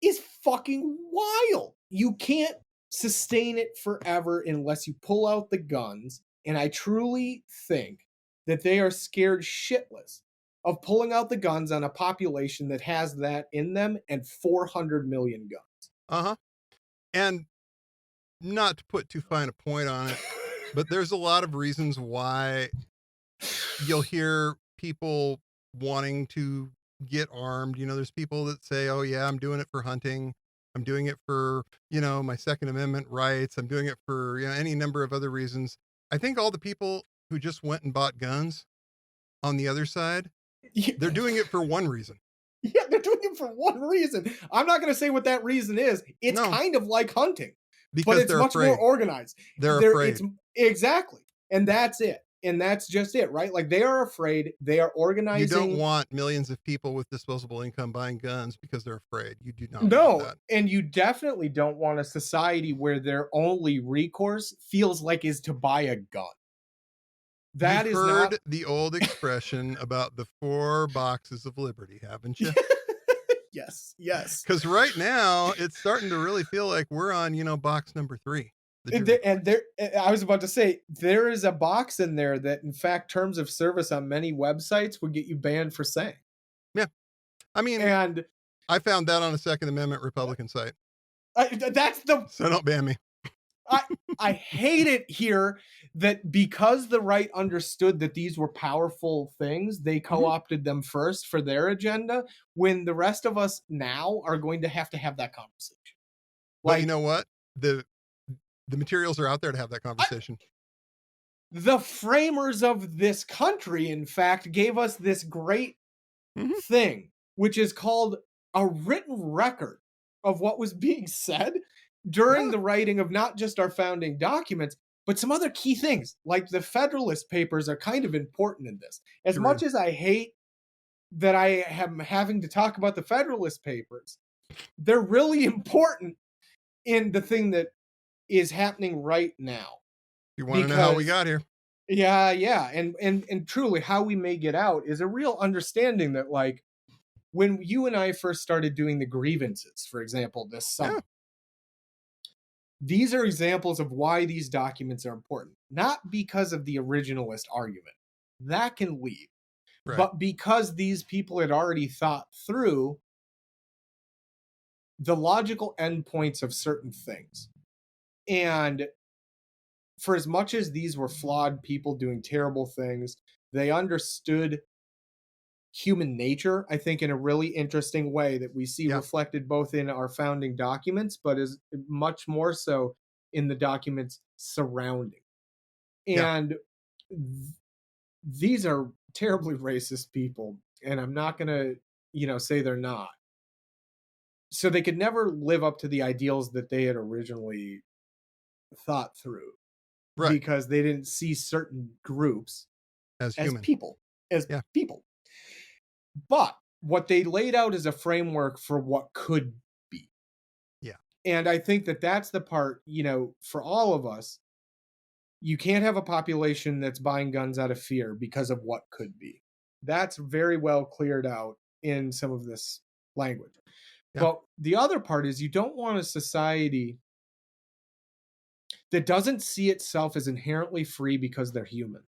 is fucking wild. You can't sustain it forever unless you pull out the guns. And I truly think that they are scared shitless of pulling out the guns on a population that has that in them and 400 million guns. Uh-huh. And not to put too fine a point on it, but there's a lot of reasons why you'll hear people wanting to get armed. You know, there's people that say, oh yeah, I'm doing it for hunting. I'm doing it for, you know, my Second Amendment rights. I'm doing it for, you know, any number of other reasons. I think all the people who just went and bought guns on the other side, they're doing it for one reason. Yeah, they're doing it for one reason. I'm not going to say what that reason is. It's kind of like hunting, because but it's much more organized. They're afraid. Exactly. And that's it. And that's just it, right? Like, they are afraid. They are organizing. You don't want millions of people with disposable income buying guns because they're afraid. You do not want that. No, and you definitely don't want a society where their only recourse feels like is to buy a gun. That You've is heard not the old expression about the 4 boxes of liberty, haven't you? Yes, yes. Because right now it's starting to really feel like we're on, you know, box number 3. I was about to say, there is a box in there that, in fact, terms of service on many websites would get you banned for saying. Yeah, I mean, and I found that on a Second Amendment Republican site. So don't ban me. I hate it here that because the right understood that these were powerful things, they co-opted them first for their agenda, when the rest of us now are going to have that conversation. But you know what? The materials are out there to have that conversation. The framers of this country, in fact, gave us this great thing, which is called a written record of what was being said during the writing of not just our founding documents, but some other key things, like the Federalist Papers are kind of important in this. As much as I hate that I am having to talk about the Federalist Papers, they're really important in the thing that is happening right now. You want to know how we got here? Yeah. And truly, how we may get out is a real understanding that, like, when you and I first started doing the grievances, for example, this summer, these are examples of why these documents are important. Not because of the originalist argument. That can leave. Right. But because these people had already thought through the logical endpoints of certain things. And for as much as these were flawed people doing terrible things, they understood human nature, I think, in a really interesting way that we see reflected both in our founding documents, but is much more so in the documents surrounding. And these are terribly racist people, and I'm not going to, say they're not. So they could never live up to the ideals that they had originally thought through. Right. Because they didn't see certain groups as people. People. But what they laid out is a framework for what could be. Yeah. And I think that that's the part, for all of us, you can't have a population that's buying guns out of fear because of what could be. That's very well cleared out in some of this language. Yeah. But the other part is you don't want a society that doesn't see itself as inherently free because they're human.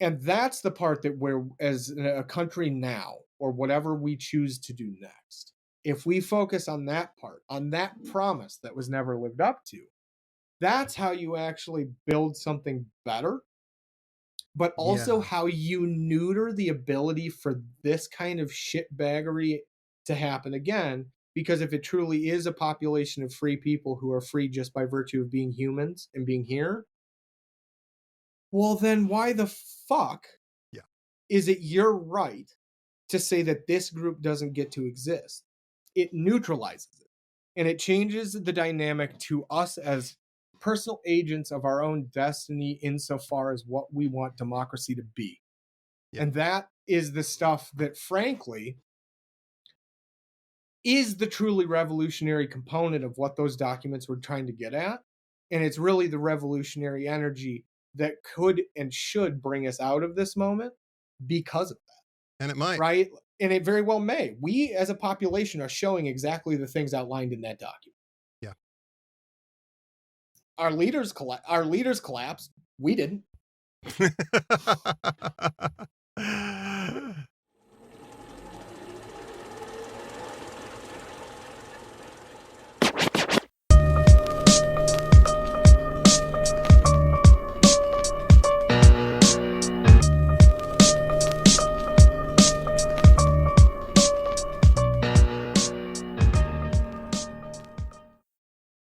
And that's the part that we're, as a country now, or whatever we choose to do next, if we focus on that part, on that promise that was never lived up to, that's how you actually build something better but also Yeah. how you neuter the ability for this kind of shitbaggery to happen again. Because if it truly is a population of free people who are free just by virtue of being humans and being here, well, then why the fuck Yeah. is it your right to say that this group doesn't get to exist? It neutralizes it. And it changes the dynamic to us as personal agents of our own destiny insofar as what we want democracy to be. Yeah. And that is the stuff that, frankly, is the truly revolutionary component of what those documents were trying to get at. And it's really the revolutionary energy that could and should bring us out of this moment because of that. And it might. Right? And it very well may. We as a population are showing exactly the things outlined in that document. Yeah. Our leaders collapsed. We didn't.